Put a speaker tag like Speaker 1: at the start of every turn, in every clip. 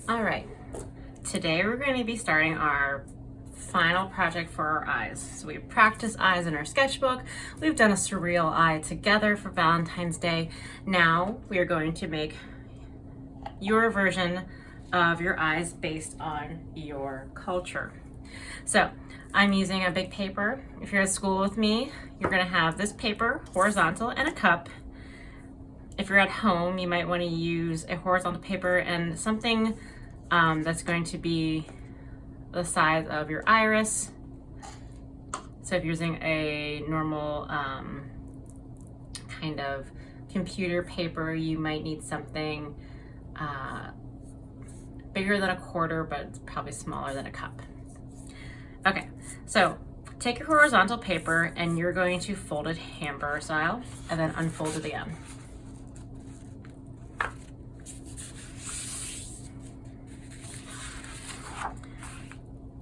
Speaker 1: All right, today we're going to be starting our final project for our eyes. So we've practiced eyes in our sketchbook. We've done a surreal eye together for Valentine's Day. Now we are going to make your version of your eyes based on your culture. So I'm using a big paper. If you're at school with me, you're going to have this paper horizontal and a cup. If you're at home, you might want to use a horizontal paper and something that's going to be the size of your iris. So if you're using a normal kind of computer paper, you might need something bigger than a quarter, but it's probably smaller than a cup. Okay, so take your horizontal paper and you're going to fold it hamburger style and then unfold it again.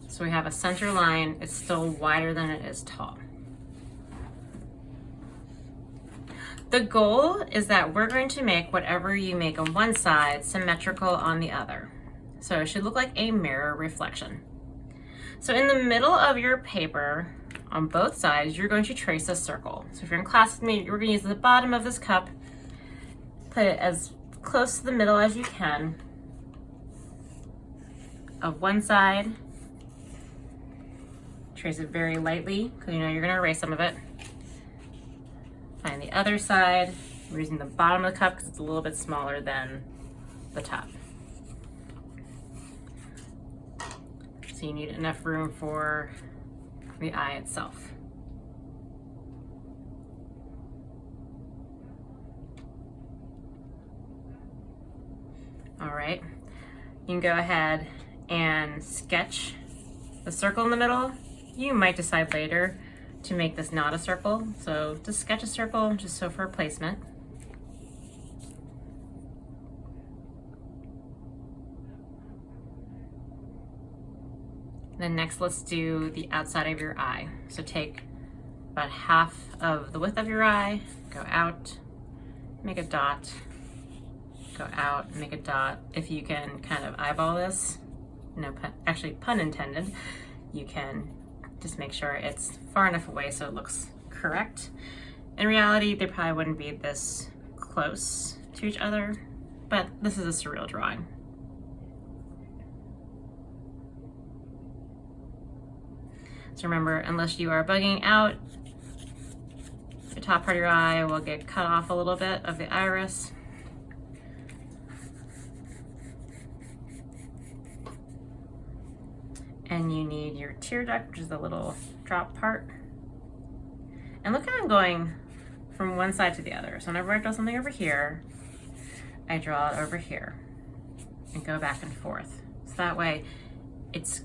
Speaker 1: So we have a center line. It's still wider than it is tall. The goal is that we're going to make whatever you make on one side symmetrical on the other. So it should look like a mirror reflection. So in the middle of your paper, on both sides, you're going to trace a circle. So if you're in class with me, we're going to use the bottom of this cup, put it as close to the middle as you can of one side. Trace it very lightly because you know you're going to erase some of it. Find the other side. We're using the bottom of the cup because it's a little bit smaller than the top. So you need enough room for the eye itself. All right, you can go ahead and sketch the circle in the middle. You might decide later to make this not a circle. So just sketch a circle just so for placement. Then next, let's do the outside of your eye. So take about half of the width of your eye, go out, make a dot, go out, make a dot. If you can kind of eyeball this, no pun, actually pun intended, you can just make sure it's far enough away so it looks correct. In reality, they probably wouldn't be this close to each other, but this is a surreal drawing. So remember, unless you are bugging out, the top part of your eye will get cut off a little bit of the iris. And you need your tear duct, which is the little drop part. And look how I'm going from one side to the other. So whenever I draw something over here, I draw it over here and go back and forth. So that way it's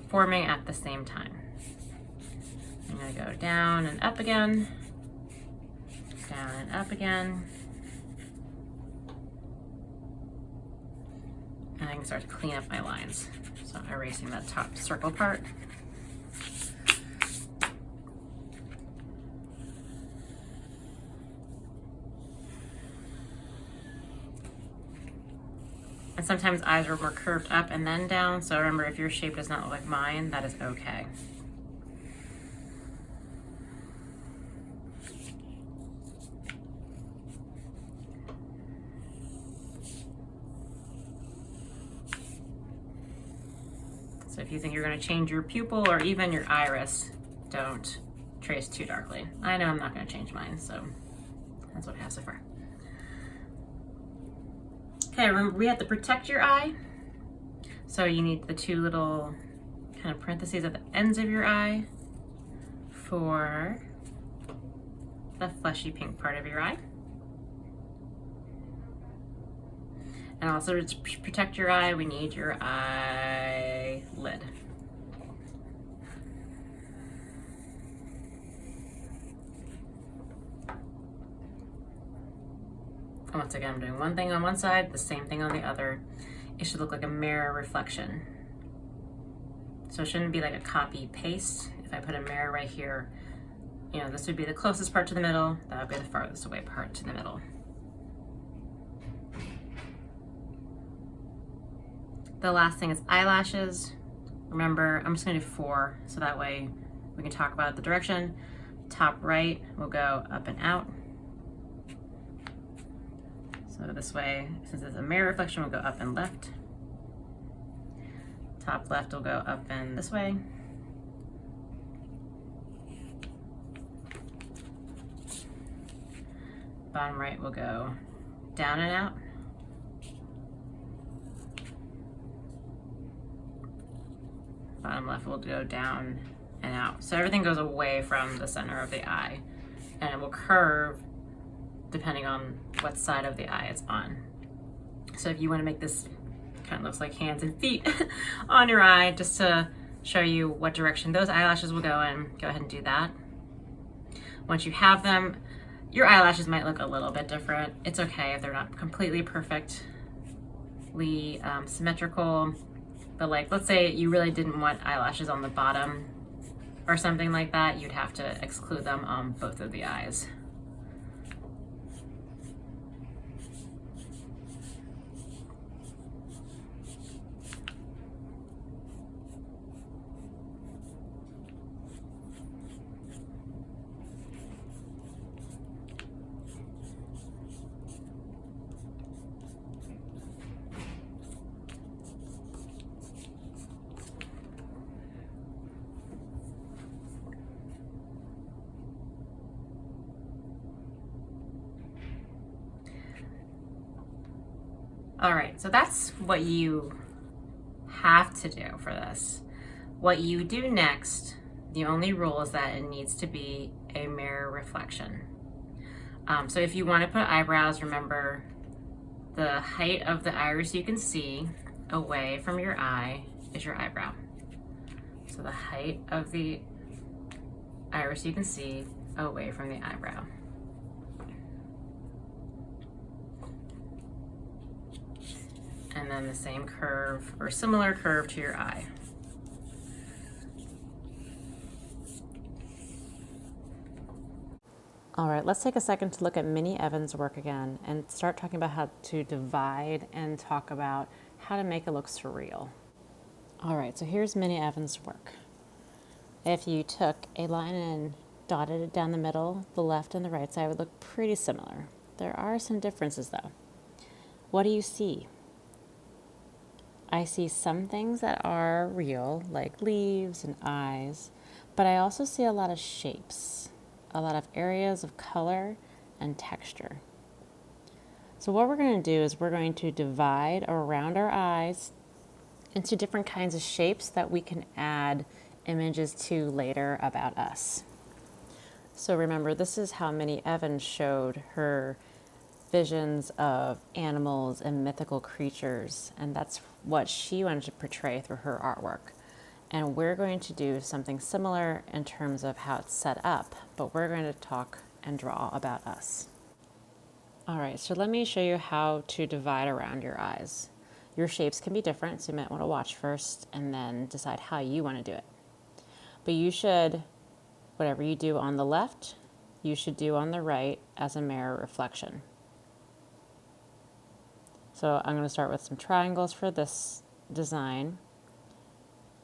Speaker 1: forming at the same time. I'm gonna go down and up again, down and up again. And I can start to clean up my lines. So I'm erasing that top circle part. And sometimes eyes are more curved up and then down. So remember, if your shape does not look like mine, that is okay. So if you think you're going to change your pupil or even your iris, don't trace too darkly. I know I'm not going to change mine, so that's what I have so far. Okay, remember we have to protect your eye. So you need the two little kind of parentheses at the ends of your eye for the fleshy pink part of your eye. And also to protect your eye, we need your eyelid. Once again, I'm doing one thing on one side, the same thing on the other. It should look like a mirror reflection. So it shouldn't be like a copy paste. If I put a mirror right here, you know, this would be the closest part to the middle, that would be the farthest away part to the middle. The last thing is eyelashes. Remember, I'm just gonna do 4, so that way we can talk about the direction. Top right will go up and out. So this way, since it's a mirror reflection, we'll go up and left. Top left will go up and this way. Bottom right will go down and out. Bottom left will go down and out. So everything goes away from the center of the eye, and it will curve depending on what side of the eye it's on. So if you want to make this kind of looks like hands and feet on your eye, just to show you what direction those eyelashes will go in, go ahead and do that. Once you have them, your eyelashes might look a little bit different. It's okay if they're not completely perfectly symmetrical, but like, let's say you really didn't want eyelashes on the bottom or something like that, you'd have to exclude them on both of the eyes. All right, so that's what you have to do for this. What you do next, the only rule is that it needs to be a mirror reflection. So if you want to put eyebrows, remember the height of the iris you can see away from your eye is your eyebrow. So the height of the iris you can see away from the eyebrow. And then the same curve or similar curve to your eye. All right, let's take a second to look at Minnie Evans' work again and start talking about how to divide and talk about how to make it look surreal. All right, so here's Minnie Evans' work. If you took a line and dotted it down the middle, the left and the right side would look pretty similar. There are some differences though. What do you see? I see some things that are real, like leaves and eyes, but I also see a lot of shapes, a lot of areas of color and texture. So what we're going to do is we're going to divide around our eyes into different kinds of shapes that we can add images to later about us. So remember, this is how Minnie Evans showed her visions of animals and mythical creatures, and that's what she wanted to portray through her artwork. And we're going to do something similar in terms of how it's set up, but we're going to talk and draw about us. All right, so let me show you how to divide around your eyes. Your shapes can be different, so you might want to watch first and then decide how you want to do it. But you should, whatever you do on the left, you should do on the right as a mirror reflection. So I'm going to start with some triangles for this design.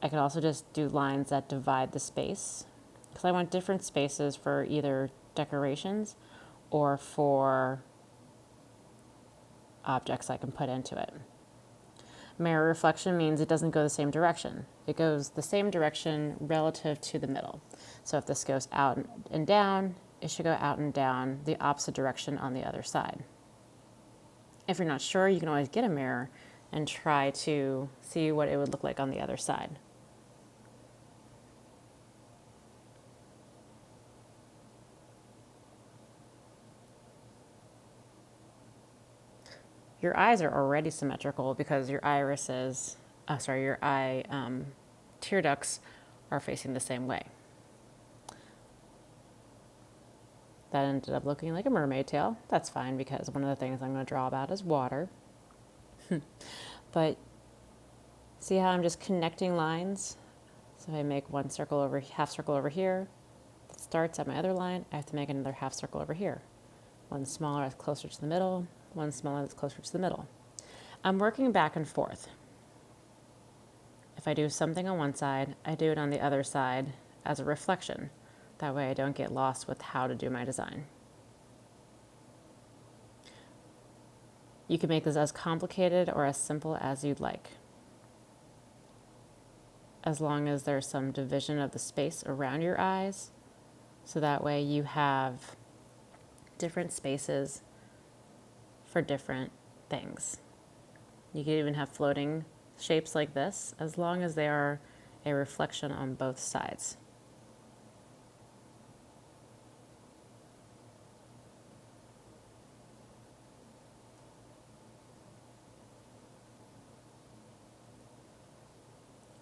Speaker 1: I can also just do lines that divide the space because I want different spaces for either decorations or for objects I can put into it. Mirror reflection means it doesn't go the same direction. It goes the same direction relative to the middle. So if this goes out and down, it should go out and down the opposite direction on the other side. If you're not sure, you can always get a mirror and try to see what it would look like on the other side. Your eyes are already symmetrical because your irises, your eye tear ducts are facing the same way. That ended up looking like a mermaid tail. That's fine because one of the things I'm going to draw about is water. But see how I'm just connecting lines? So if I make one circle over, half circle over here, that starts at my other line, I have to make another half circle over here. One smaller that's closer to the middle, one smaller that's closer to the middle. I'm working back and forth. If I do something on one side, I do it on the other side as a reflection. That way I don't get lost with how to do my design. You can make this as complicated or as simple as you'd like, as long as there's some division of the space around your eyes, so that way you have different spaces for different things. You can even have floating shapes like this, as long as they are a reflection on both sides.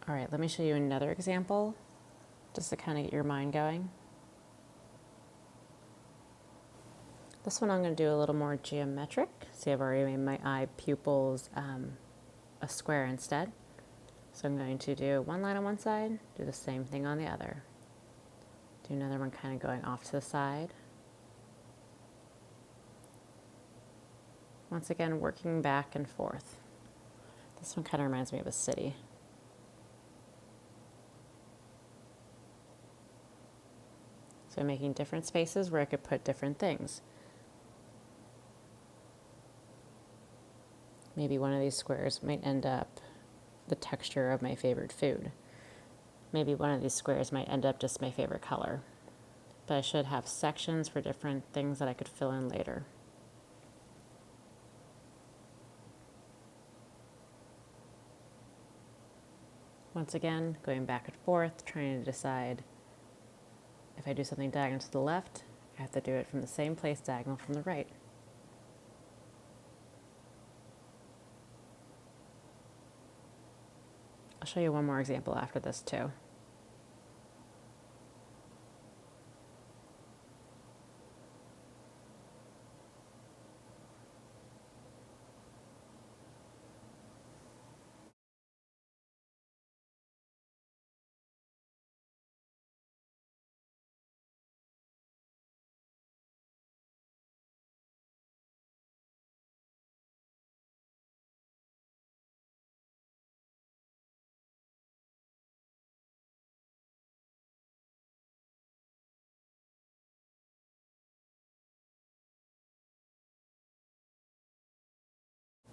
Speaker 1: All right, let me show you another example, just to kind of get your mind going. This one I'm going to do a little more geometric. See, I've already made my eye pupils a square instead. So I'm going to do one line on one side, do the same thing on the other. Do another one kind of going off to the side. Once again, working back and forth. This one kind of reminds me of a city. So I'm making different spaces where I could put different things. Maybe one of these squares might end up the texture of my favorite food. Maybe one of these squares might end up just my favorite color. But I should have sections for different things that I could fill in later. Once again, going back and forth, trying to decide if I do something diagonal to the left, I have to do it from the same place diagonal from the right. I'll show you one more example after this too.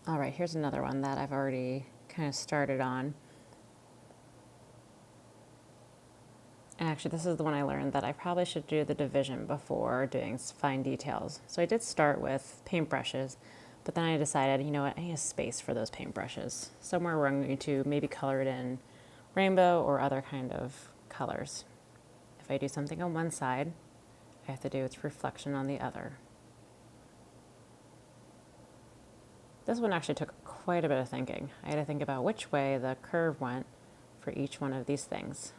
Speaker 1: All right, here's another one that I've already kind of started on. And actually, this is the one I learned that I probably should do the division before doing fine details. So I did start with paintbrushes, but then I decided, you know what, I need a space for those paintbrushes. Somewhere where I'm going to maybe color it in rainbow or other kind of colors. If I do something on one side, I have to do its reflection on the other. This one actually took quite a bit of thinking. I had to think about which way the curve went for each one of these things.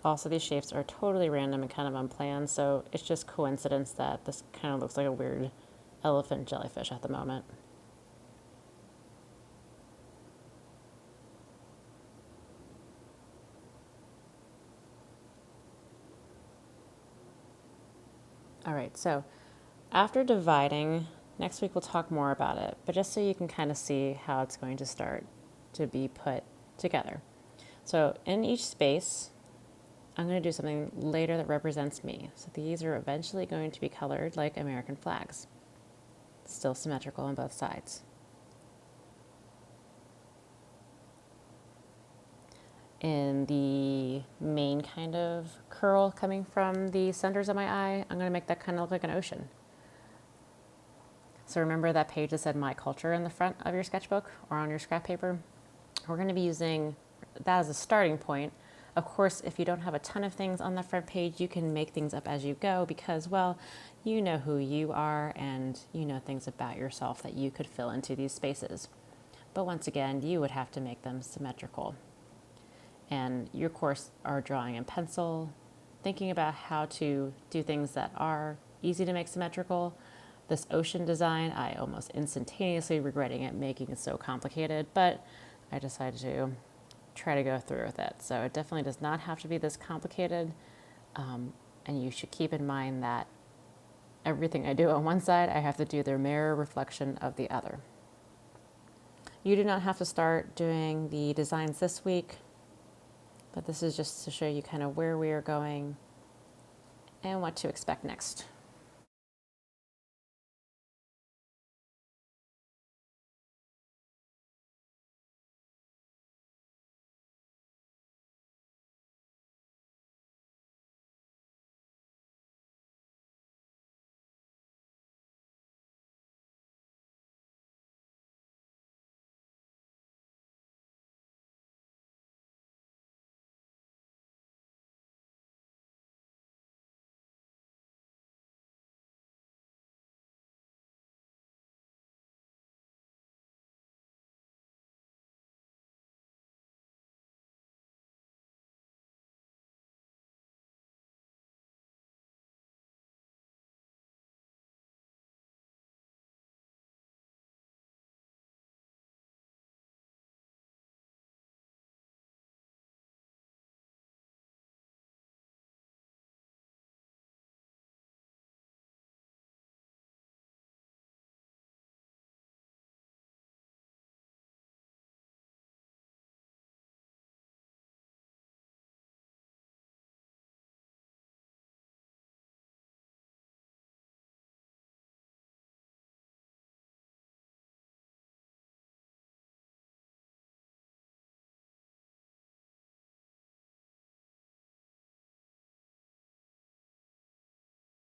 Speaker 1: Also, these shapes are totally random and kind of unplanned, so it's just coincidence that this kind of looks like a weird elephant jellyfish at the moment. All right, so after dividing, next week we'll talk more about it, but just so you can kind of see how it's going to start to be put together. So in each space, I'm going to do something later that represents me. So these are eventually going to be colored like American flags, still symmetrical on both sides. In the main kind of curl coming from the centers of my eye, I'm going to make that kind of look like an ocean. So remember that page that said My Culture in the front of your sketchbook or on your scrap paper? We're going to be using that as a starting point. Of course, if you don't have a ton of things on the front page, you can make things up as you go because, well, you know who you are and you know things about yourself that you could fill into these spaces. But once again, you would have to make them symmetrical. And you, of course, are drawing in pencil, thinking about how to do things that are easy to make symmetrical. This ocean design, I almost instantaneously regretting it, making it so complicated, but I decided to try to go through with it. So it definitely does not have to be this complicated, and you should keep in mind that everything I do on one side, I have to do the mirror reflection of the other. You do not have to start doing the designs this week, but this is just to show you kind of where we are going and what to expect next.